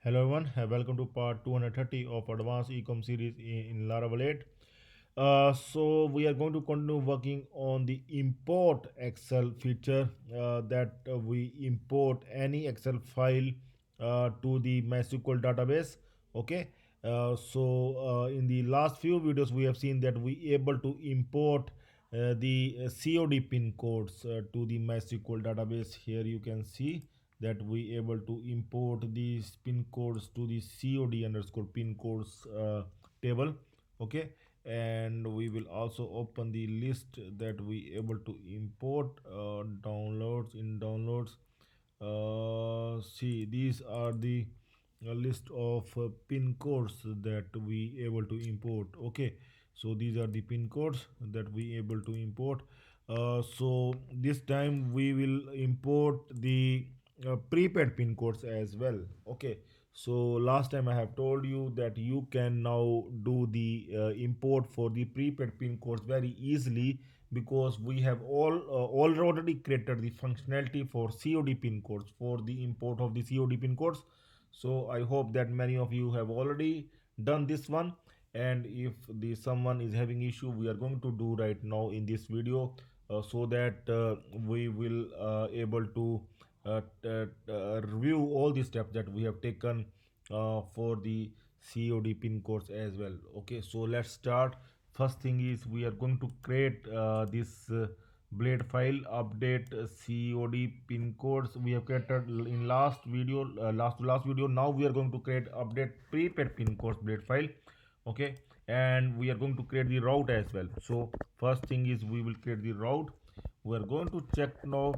Hello everyone, welcome to part 230 of Advanced Ecom series in Laravel 8. So we are going to continue working on the import Excel feature that we import any Excel file to the MySql database. Okay. In the last few videos we have seen that we able to import the COD pin codes to the MySql database. Here you can see that we able to import these pin codes to the COD underscore pin codes table. Okay, and we will also open the list that we able to import downloads in downloads. See, these are the list of pin codes that we able to import. Okay, so these are the pin codes that we able to import. So this time we will import the prepaid pin codes as well. Okay, so last time I have told you that you can now do the import for the prepaid pin codes very easily, because we have all already created the functionality for COD pin codes for the import of the COD pin codes. So I hope that many of you have already done this one, and if the someone is having issue, we are going to do right now in this video, so that we will able to review all the steps that we have taken for the COD pin codes as well. Okay, so let's start. First thing is we are going to create this blade file update COD pin codes we have created in last video, last video. Now we are going to create update prepaid pin codes blade file. Okay, and we are going to create the route as well. So first thing is we will create the route. We are going to check now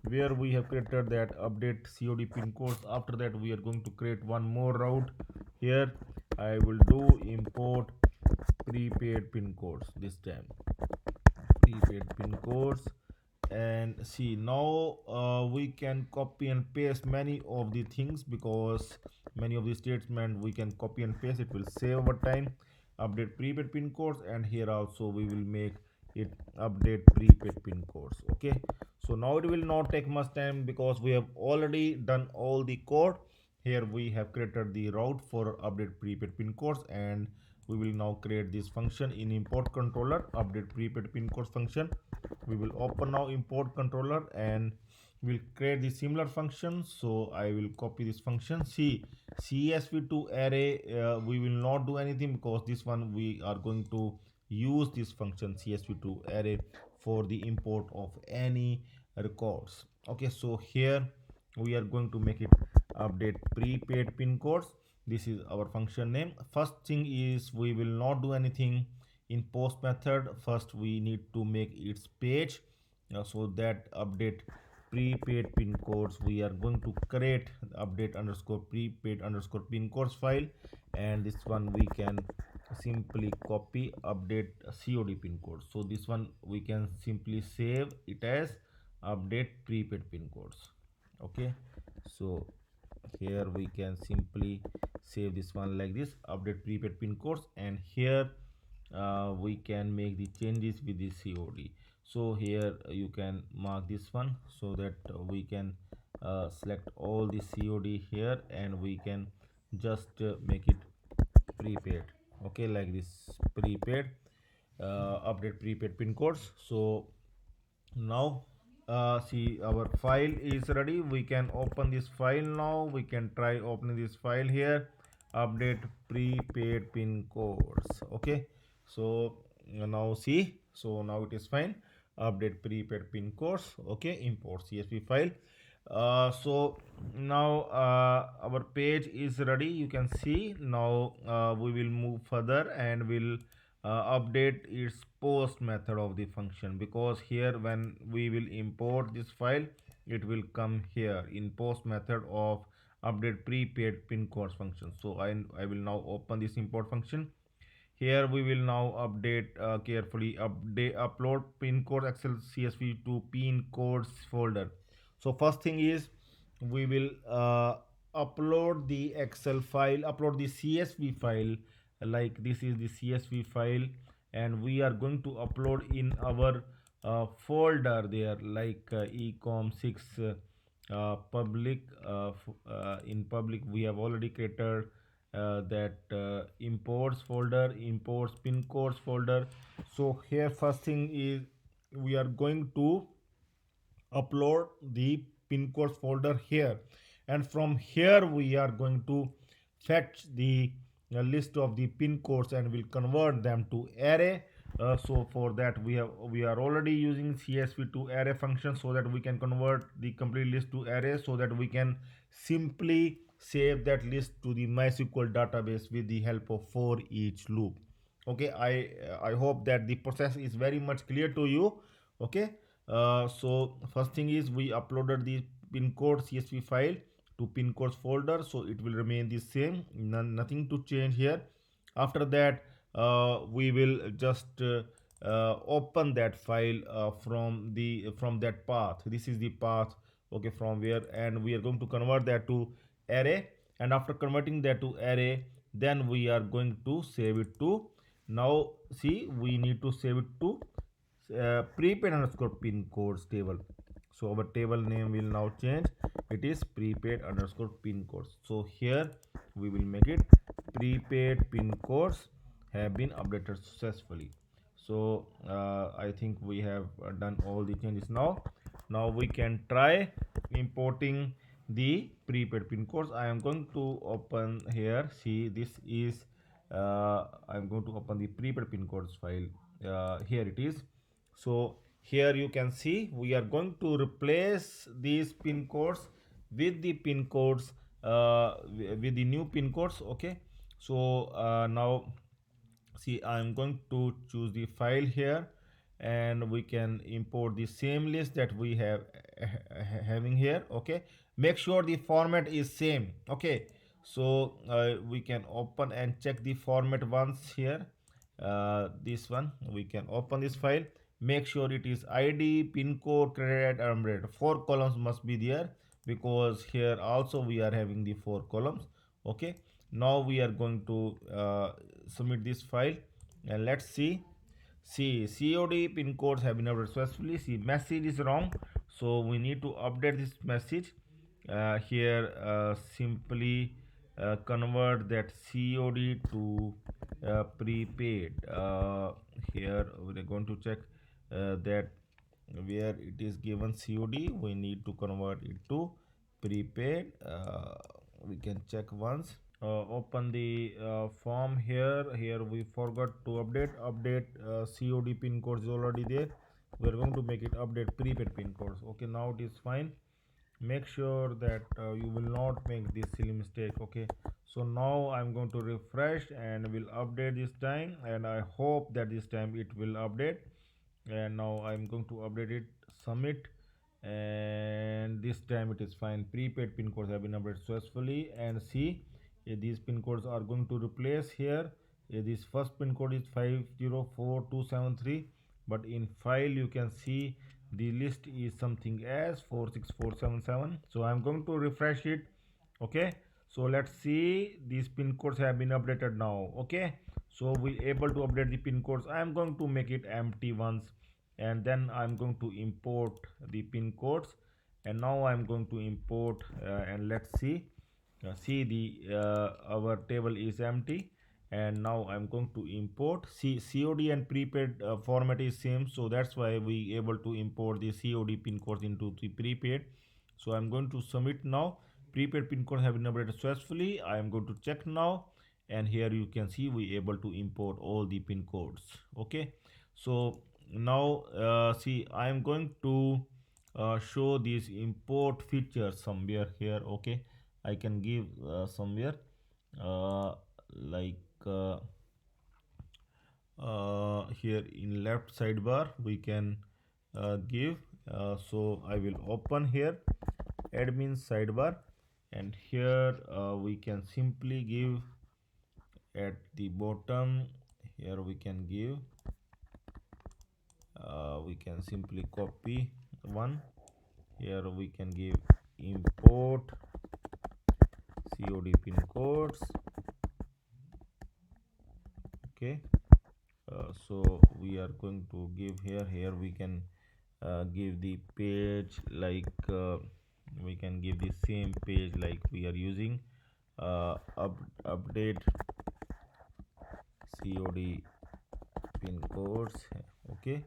where we have created that update COD pin codes. After that we are going to create one more route. Here I will do import prepaid pin codes this time. Prepaid pin codes. And see, now we can copy and paste many of the things, because many of the statements we can copy and paste. It will save our time. Update prepaid pin codes, and here also we will make it update prepaid pin codes. Okay, so now it will not take much time because we have already done all the code. Here we have created the route for update prepaid pin codes, and we will now create this function in import controller update prepaid pin codes function. We will open now import controller and we'll create the similar function. So I will copy this function. See, CSV to array, we will not do anything, because this one we are going to use this function CSV to array for the import of any records. Okay, so here we are going to make it update prepaid pin codes. This is our function name. First thing is we will not do anything in post method. First we need to make its page. So that update prepaid pin codes, we are going to create update underscore prepaid underscore pin codes file, and this one we can simply copy update COD pin code. So this one we can simply save it as update prepaid pin codes. Okay, so here we can simply save this one like this, update prepaid pin codes, and here we can make the changes with the COD. So here you can mark this one, so that we can select all the COD here, and we can just make it prepaid. Okay, like this, prepaid update prepaid pin codes. So now see, our file is ready. We can open this file now. We can try opening this file here, update prepaid pin codes. Okay, so now see, so now it is fine. Update prepaid pin codes. Okay, import CSV file. So now our page is ready. You can see now we will move further and will update its post method of the function, because here when we will import this file, it will come here in post method of update prepaid pin codes function. So I will now open this import function. Here we will now update carefully update upload pin code excel CSV to pin codes folder. So first thing is we will upload the excel file, upload the CSV file. Like this is the CSV file, and we are going to upload in our folder there, like ecom 6 public in public we have already created that imports folder, imports pin codes folder. So here first thing is we are going to upload the pin codes folder here, and from here we are going to fetch the list of the pin codes and will convert them to array. So for that we are already using CSV to array function, so that we can convert the complete list to array, so that we can simply save that list to the MySql database with the help of for each loop. Okay, I hope that the process is very much clear to you. Okay, so first thing is we uploaded the pin code CSV file to pin codes folder, so it will remain the same, nothing to change here. After that we will just open that file from that path. This is the path, okay, from where, and we are going to convert that to array. And after converting that to array, then we are going to save it to, now see, we need to save it to prepaid underscore pin codes table. So our table name will now change, it is prepaid underscore pin codes. So here we will make it prepaid pin codes have been updated successfully. So I think we have done all the changes. Now we can try importing the prepaid pin codes. I am going to open here, see, this is I'm going to open the prepaid pin codes file. Here it is. So here you can see we are going to replace these pin codes with the pin codes with the new pin codes. Okay, so now see, I'm going to choose the file here, and we can import the same list that we have having here. Okay, make sure the format is same. Okay, so we can open and check the format once here. This one we can open this file, make sure it is id, pin code, credit, and rate. 4 columns must be there, because here also we are having the 4 columns. Okay, now we are going to submit this file, and let's see. See, COD pin codes have been updated successfully. See, message is wrong, so we need to update this message. Here simply convert that COD to prepaid. Here we are going to check that where it is given COD, we need to convert it to prepaid. We can check once. Open the form here. Here we forgot to update COD pin codes is already there. We are going to make it update prepaid pin codes. Okay, now it is fine. Make sure that you will not make this silly mistake. Okay, so now I'm going to refresh and will update this time, and I hope that this time it will update. And now I'm going to update it, submit, and this time it is fine. Prepaid pin codes have been updated successfully. And see, these pin codes are going to replace here. This first pin code is 504273, but in file you can see the list is something as 46477. So I'm going to refresh it. Okay, so let's see, these pin codes have been updated now. Okay, so we able to update the pin codes. I'm going to make it empty once, and then I'm going to import the pin codes. And now I'm going to import and let's see. See, the our table is empty, and now I'm going to import. See, COD and prepaid format is same, so that's why we able to import the COD pin codes into the prepaid. So I'm going to submit now. Prepaid pin code have been updated successfully. I am going to check now, and here you can see we able to import all the pin codes. Okay, so now see, I am going to show these import features somewhere here. Okay, I can give somewhere like here in left sidebar we can give. So I will open here admin sidebar, and here we can simply give at the bottom. Here we can give we can simply copy one. Here we can give import COD pin codes. Okay, so we are going to give here we can give the page like we can give the same page like we are using update COD pin codes. Okay,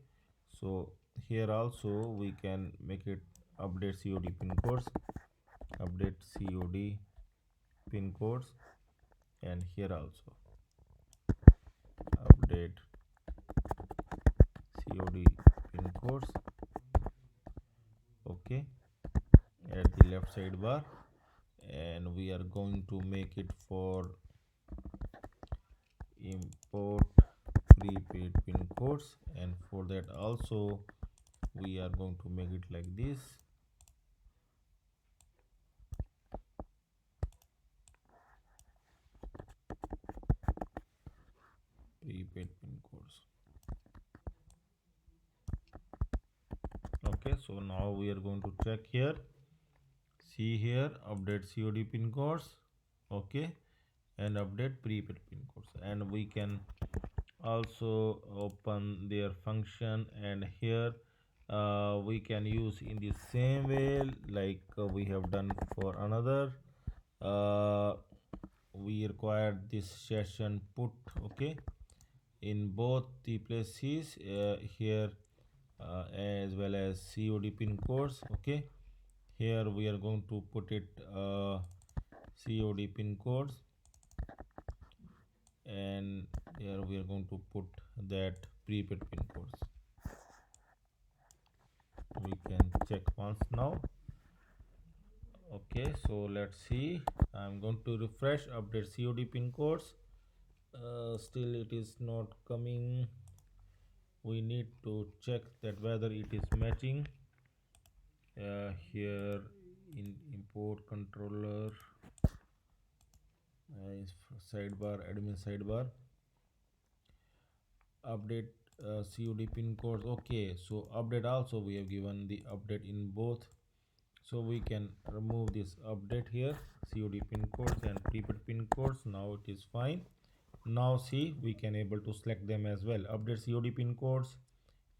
so here also we can make it update COD pin codes, update COD pin codes, and here also update COD pin codes. Okay, at the left sidebar, and we are going to make it for import prepaid pin codes, and for that also we are going to make it like this. Prepaid pin codes. Okay, so now we are going to check here. See here, update COD pin codes. Okay, and update prepaid pin codes, and we can also open their function, and here we can use in the same way like we have done for another. uh, we require this session put. Okay, in both the places, here as well as COD pin codes. Okay, here we are going to put it COD pin codes, and here we are going to put that prepaid pin codes. We can check once now. Okay, so let's see. I'm going to refresh update COD pin codes. Still it is not coming. We need to check that whether it is matching. Here in import controller, sidebar, admin sidebar, update COD pin codes. Okay, so update also we have given the update in both, so we can remove this update here, COD pin codes and prepaid pin codes. Now it is fine. Now see, we can able to select them as well, update COD pin codes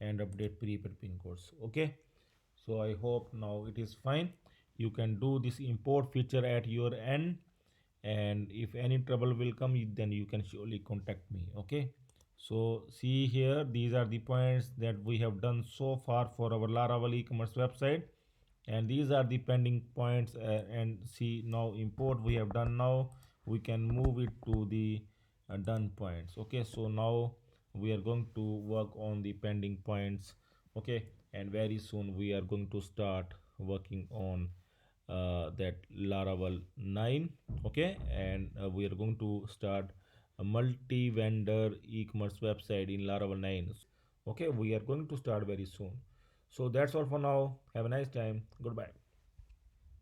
and update prepaid pin codes. Okay, so I hope now it is fine. You can do this import feature at your end, and if any trouble will come, then you can surely contact me. Okay, so see here, these are the points that we have done so far for our Laravel e-commerce website, and these are the pending points. And see, now import we have done. Now we can move it to the done points. Okay, so now we are going to work on the pending points. Okay, and very soon we are going to start working on that Laravel 9. Okay, and we are going to start a multi-vendor e-commerce website in Laravel 9. Okay, we are going to start very soon. So that's all for now. Have a nice time. Goodbye.